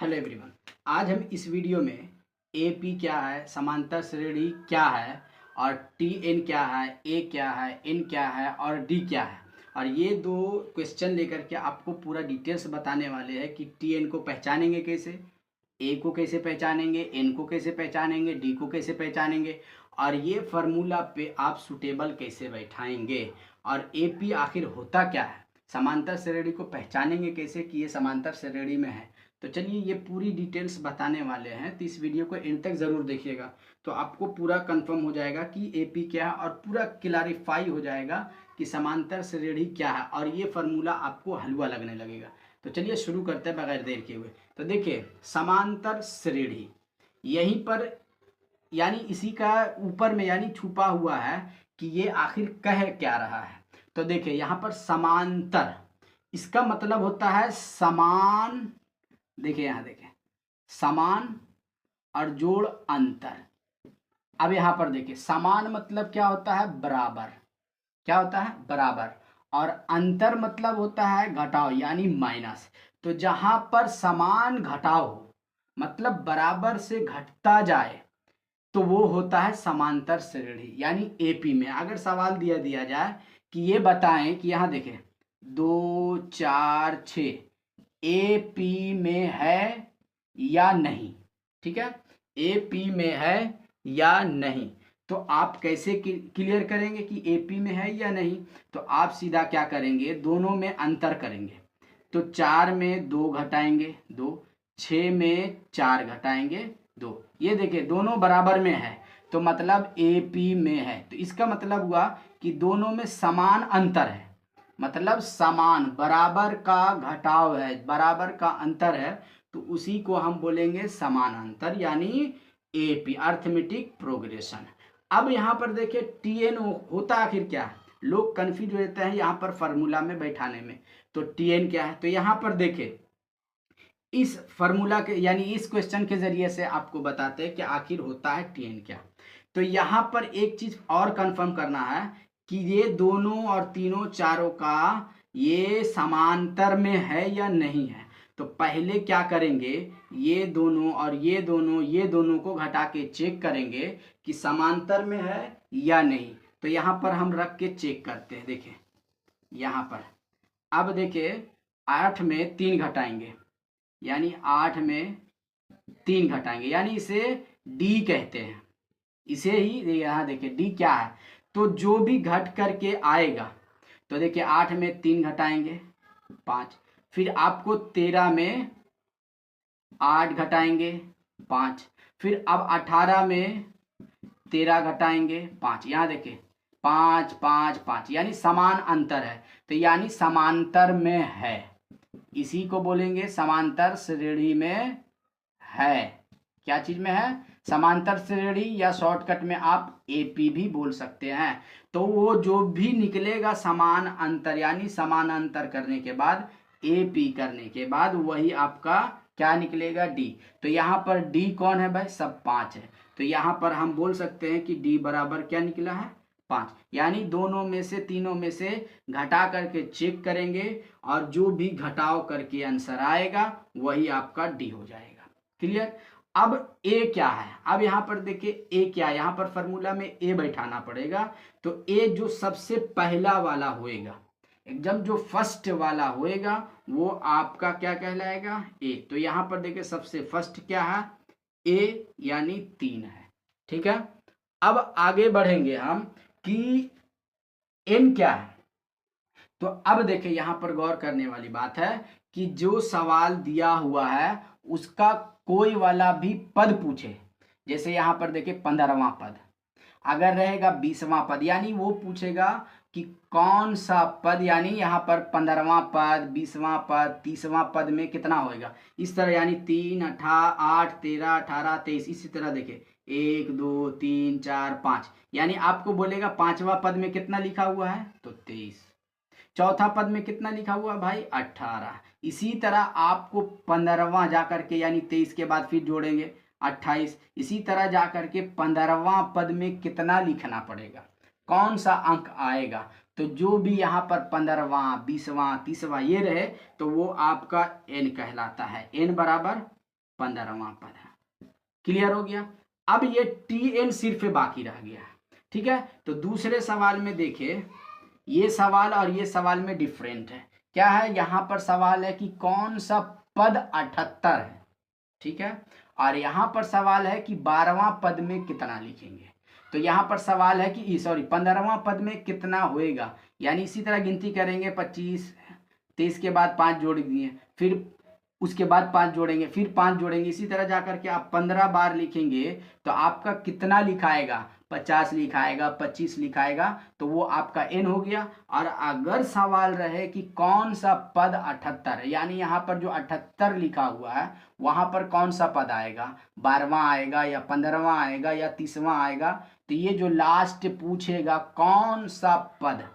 Hello everyone. आज हम इस वीडियो में एपी क्या है, समांतर श्रेणी क्या है और टीएन क्या है, ए क्या है, एन क्या है और डी क्या है, और ये दो क्वेश्चन लेकर के आपको पूरा डिटेल्स बताने वाले हैं कि टीएन को पहचानेंगे कैसे, ए को कैसे पहचानेंगे, एन को कैसे पहचानेंगे, डी को कैसे पहचानेंगे और ये फार्मूला पे आप सुटेबल कैसे बैठाएंगे, और एपी आखिर होता क्या है, समांतर श्रेणी को पहचानेंगे कैसे कि ये समांतर श्रेणी में है। तो चलिए ये पूरी डिटेल्स बताने वाले हैं, तो इस वीडियो को एंड तक ज़रूर देखिएगा तो आपको पूरा कंफर्म हो जाएगा कि एपी क्या है और पूरा क्लैरिफाई हो जाएगा कि समांतर श्रेणी क्या है, और ये फार्मूला आपको हलवा लगने लगेगा। तो चलिए शुरू करते हैं बगैर देर के हुए। तो देखिए समांतर श्रेणी यहीं पर यानी इसी का ऊपर में यानी छुपा हुआ है कि ये आखिर कह क्या रहा है। तो देखिए यहाँ पर समांतर, इसका मतलब होता है समान। देखिए यहाँ देखिए समान और जोड़ अंतर। अब यहाँ पर देखिए समान मतलब क्या होता है, बराबर। क्या होता है, बराबर। और अंतर मतलब होता है घटाव यानी माइनस। तो जहां पर समान घटाव हो मतलब बराबर से घटता जाए तो वो होता है समांतर श्रेणी यानी एपी में। अगर सवाल दिया जाए कि ये बताएं कि यहाँ देखें 2 4 6 एपी में है या नहीं, ठीक है, एपी में है या नहीं, तो आप कैसे क्लियर करेंगे कि एपी में है या नहीं। तो आप सीधा क्या करेंगे, दोनों में अंतर करेंगे। तो 4 में 2 घटाएंगे 2, 6 में 4 घटाएंगे 2, ये देखिए दोनों बराबर में है तो मतलब एपी में है। तो इसका मतलब हुआ कि दोनों में समान अंतर है, मतलब समान बराबर का घटाव है, बराबर का अंतर है, तो उसी को हम बोलेंगे समानांतर यानी एपी, अर्थमेटिक प्रोग्रेशन। अब यहाँ पर देखिए टीएन होता आखिर क्या है, लोग कंफ्यूज हो जाते हैं यहाँ पर फार्मूला में बैठाने में। तो टीएन क्या है, तो यहाँ पर देखिए इस फार्मूला के यानी इस क्वेश्चन के जरिए से आपको बताते हैं कि आखिर होता है टीएन क्या। तो यहाँ पर एक चीज और कंफर्म करना है कि ये दोनों और तीनों चारों का ये समांतर में है या नहीं है। तो पहले क्या करेंगे, ये दोनों और ये दोनों को घटा के चेक करेंगे कि समांतर में है या नहीं। तो यहाँ पर हम रख के चेक करते हैं। देखिए यहाँ पर अब देखिए 8 में 3 घटाएंगे यानी 8 में 3 घटाएंगे यानी इसे डी कहते हैं। इसे ही यहाँ देखिए डी क्या है, तो जो भी घट करके आएगा। तो देखिए 8 में 3 घटाएंगे 5, फिर आपको 13 में 8 घटाएंगे 5, फिर अब 18 में 13 घटाएंगे 5, यहाँ देखिए 5 5 5 यानी समान अंतर है, तो यानी समांतर में है, इसी को बोलेंगे समांतर श्रेणी में है। क्या चीज में है, समांतर श्रेणी, या शॉर्टकट में आप एपी भी बोल सकते हैं। तो वो जो भी निकलेगा समान अंतर यानी समानांतर करने के बाद एपी करने के बाद वही आपका क्या निकलेगा, डी। तो यहाँ पर डी कौन है भाई, सब 5 है। तो यहाँ पर हम बोल सकते हैं कि डी बराबर क्या निकला है, 5। यानी दोनों में से तीनों में से घटा करके चेक करेंगे और जो भी घटाव करके आंसर आएगा वही आपका डी हो जाएगा। क्लियर। अब ए क्या है, अब यहाँ पर देखिए ए क्या है, यहाँ पर फॉर्मूला में ए बैठाना पड़ेगा। तो ए जो सबसे पहला वाला होएगा, एकदम जो फर्स्ट वाला होएगा वो आपका क्या कहलाएगा, ए। तो यहाँ पर देखिए सबसे फर्स्ट क्या है, ए यानी 3 है, ठीक है। अब आगे बढ़ेंगे हम कि एन क्या है। तो अब देखिए यहाँ पर गौर करने वाली बात है कि जो सवाल दिया हुआ है उसका कोई वाला भी पद पूछे, जैसे यहाँ पर देखिए 15वां पद अगर रहेगा 20वां पद, यानी वो पूछेगा कि कौन सा पद, यानी यहाँ पर 15वां पद, 20वां पद, 30वां पद में कितना होएगा, इस तरह यानी 3 8 13 18 23, इसी तरह देखिए 1 2 3 4 5, यानी आपको बोलेगा 5वां पद में कितना लिखा हुआ है, तो 23। चौथा पद में कितना लिखा हुआ भाई, 18। इसी तरह आपको 15वां जाकर के यानी 23 के बाद फिर जोड़ेंगे 28, इसी तरह जाकर के 15वां पद में कितना लिखना पड़ेगा, कौन सा अंक आएगा। तो जो भी यहाँ पर 15वां 20वां 30वां ये रहे तो वो आपका एन कहलाता है। एन बराबर 15वां पद है। क्लियर हो गया। अब ये Tn सिर्फ बाकी रह गया। ठीक है, तो दूसरे सवाल में देखिए, ये सवाल और ये सवाल में डिफरेंट है। क्या है, यहाँ पर सवाल है कि कौन सा पद 78 है। ठीक है, और यहाँ पर सवाल है कि 12वां पद में कितना लिखेंगे। तो यहाँ पर सवाल है कि सॉरी 15वां पद में कितना होएगा, यानी इसी तरह गिनती करेंगे 25, 23 के बाद 5 जोड़ दिए, फिर उसके बाद 5 जोड़ेंगे, फिर 5 जोड़ेंगे, इसी तरह जाकर के आप 15 बार लिखेंगे तो आपका कितना लिखाएगा, 50 लिखाएगा, 25 लिखाएगा, तो वो आपका n हो गया। और अगर सवाल रहे कि कौन सा पद 78 है, यानी यहाँ पर जो 78 लिखा हुआ है वहां पर कौन सा पद आएगा, 12वां आएगा या 15वां आएगा या 30वां आएगा, तो ये जो लास्ट पूछेगा कौन सा पद,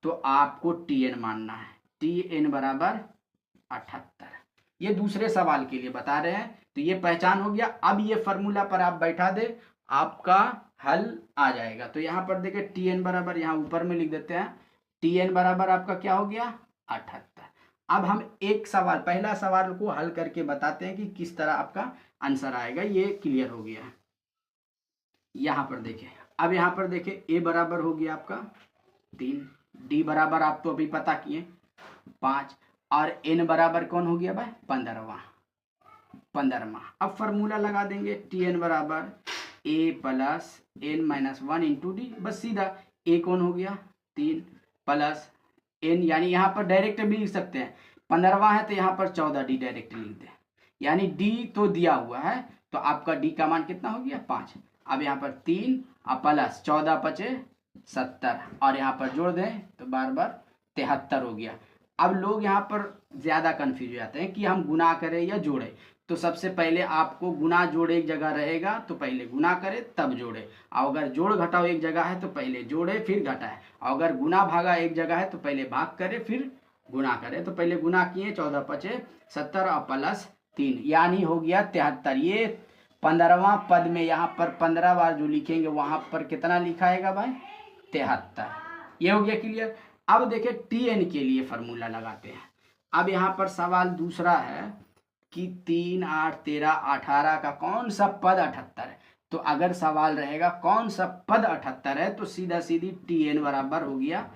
तो आपको Tn मानना है। Tn बराबर 78। ये दूसरे सवाल के लिए बता रहे हैं, तो ये पहचान हो गया। अब ये फॉर्मूला पर आप बैठा दे, आपका हल आ जाएगा। तो यहाँ पर देखिए Tn बराबर, यहाँ ऊपर में लिख देते हैं, Tn बराबर आपका क्या हो गया, 78। अब हम एक सवाल, पहला सवाल को हल करके बताते हैं कि किस तरह आपका आंसर आएगा। ये क्लियर हो गया। यहाँ पर देखिए, अब यहाँ पर देखिए a बराबर हो गया आपका 3, d बराबर आप तो अभी पता किए 5, और n बराबर कौन हो गया भाई, 15वां। अब फॉर्मूला लगा देंगे, Tn बराबर a plus n minus 1 into D. बस सीधा a कौन हो गया 3 प्लस n, यानी यहाँ पर डायरेक्ट भी लिख सकते हैं, 15वां है तो यहाँ पर 14d डायरेक्ट लिख दें, यानी d तो दिया हुआ है, तो आपका d का मान कितना हो गया 5। अब यहाँ पर 3 और प्लस 14 पचे 70, और यहाँ पर जोड़ दें तो बार बार 73 हो गया। अब लोग यहाँ पर ज़्यादा कन्फ्यूज हो जाते हैं कि हम गुना करें या जोड़ें। तो सबसे पहले आपको गुना जोड़ एक जगह रहेगा तो पहले गुना करें तब जोड़े, और अगर जोड़ घटाओ एक जगह है तो पहले जोड़े फिर घटाए, और अगर गुना भागा एक जगह है तो पहले भाग करे फिर गुना करे। तो पहले गुना किए, 14 पचे 70 और प्लस 3, यानी हो गया 73। ये 15वां पद में यहाँ पर 15 बार जो लिखेंगे वहां पर कितना लिखाएगा भाई, 73। ये हो गया क्लियर। अब देखिए Tn के लिए फॉर्मूला लगाते हैं। अब यहाँ पर सवाल दूसरा है कि 3, 8, 13, 18 का कौन सा पद 78 है। तो अगर सवाल रहेगा कौन सा पद 78 है तो सीधा सीधी Tn बराबर हो गया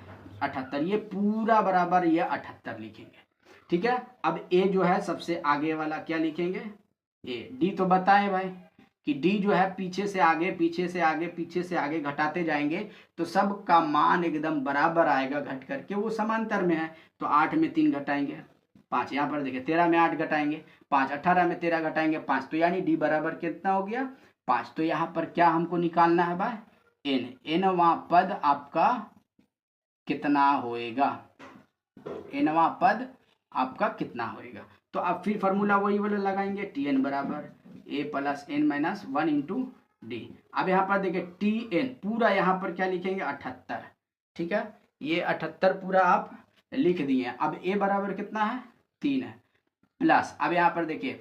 78। ये पूरा बराबर ये 78 लिखेंगे। ठीक है, अब a जो है सबसे आगे वाला क्या लिखेंगे, a। d तो बताएं भाई कि d जो है पीछे से आगे, पीछे से आगे, पीछे से आगे घटाते जाएंगे तो सब का मान एकदम बराबर आएगा घट करके, वो समांतर में है। तो 8 में 3 घटाएंगे 5, यहाँ पर देखिए 13 में 8 घटाएंगे 5, 18 में 13 घटाएंगे 5, तो यानी d बराबर कितना हो गया 5। तो यहाँ पर क्या हमको निकालना है भाई, n। nवां पद आपका कितना होएगा, nवां पद आपका कितना होएगा। तो अब फिर फॉर्मूला वही वाला लगाएंगे, Tn बराबर a plus n minus 1 into D. अब यहाँ पर देखिए Tn पूरा यहाँ पर क्या लिखेंगे 78। ठीक है, ये 78 पूरा आप लिख दिए। अब a बराबर कितना है 3 है, प्लस अब यहाँ पर देखिए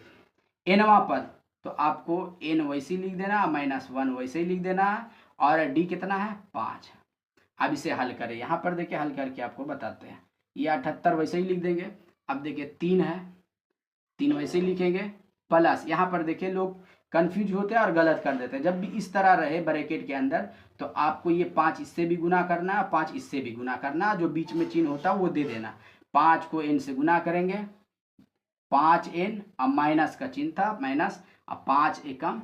nवां पद, तो आपको n वैसे ही लिख देना है, माइनस 1 वैसे ही लिख देना है, और d कितना है 5। अब इसे हल करें, यहाँ पर देखिए हल करके आपको बताते हैं। ये 78 वैसे ही लिख देंगे। अब देखिए 3 है, 3 वैसे ही लिखेंगे, प्लस यहाँ पर देखिए लोग कंफ्यूज होते हैं और गलत कर देते हैं। जब भी इस तरह रहे ब्रैकेट के अंदर तो आपको ये 5 इससे भी गुना करना है, 5 इससे भी गुना करना है, जो बीच में चिन्ह होता है वो दे देना। 5 को n से गुना करेंगे, 5n, अब माइनस का चिन्ह था माइनस, अब 5 एकम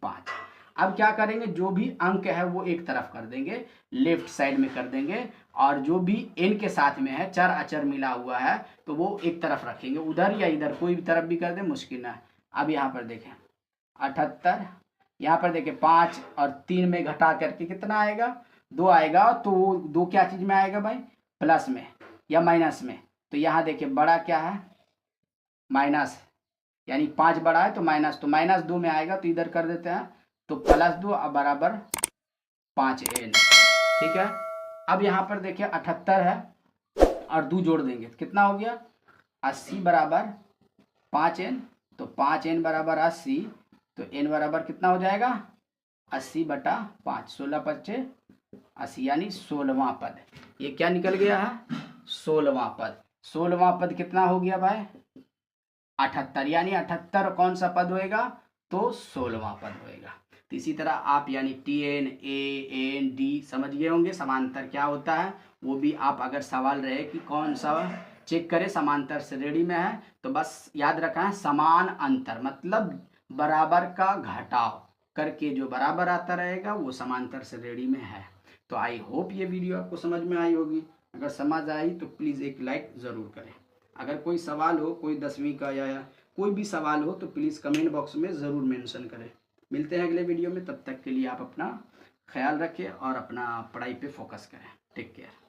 5। अब क्या करेंगे, जो भी अंक है वो एक तरफ कर देंगे, लेफ्ट साइड में कर देंगे, और जो भी n के साथ में है चर अचर मिला हुआ है तो वो एक तरफ रखेंगे, उधर या इधर कोई भी तरफ भी कर दे मुश्किल ना है। अब यहाँ पर देखें 78, यहाँ पर देखें 5 और 3 में घटा करके कितना आएगा 2 आएगा, तो 2 क्या चीज में आएगा भाई, प्लस में या माइनस में। तो यहाँ देखिए बड़ा क्या है माइनस, यानी 5 बड़ा है तो माइनस, तो माइनस 2 में आएगा, तो इधर कर देते हैं, तो प्लस 2 बराबर 5n। ठीक है, अब यहाँ पर देखिए 78 है और 2 जोड़ देंगे तो कितना हो गया 80 बराबर 5n, तो 5n बराबर 80, तो n बराबर कितना हो जाएगा 80/5, 16 पच्चे 80, यानी 16वां पद। ये क्या निकल गया है 16वां पद। 16वां पद कितना हो गया भाई 78, यानी 78 कौन सा पद होएगा, तो 16वां पद होएगा। तो इसी तरह आप यानी TN, AN, D समझ गए होंगे समांतर क्या होता है, वो भी आप अगर सवाल रहे कि कौन सा चेक करें समांतर श्रेणी में है, तो बस याद रखना है समान अंतर, मतलब बराबर का घटाव करके जो बराबर आता रहेगा वो समांतर श्रेणी में है। तो आई होप ये वीडियो आपको समझ में आई होगी। अगर समझ आई तो प्लीज़ एक लाइक ज़रूर करें। अगर कोई सवाल हो, कोई 10वीं का या कोई भी सवाल हो, तो प्लीज़ कमेंट बॉक्स में ज़रूर मेंशन करें। मिलते हैं अगले वीडियो में, तब तक के लिए आप अपना ख्याल रखें और अपना पढ़ाई पे फोकस करें। Take care.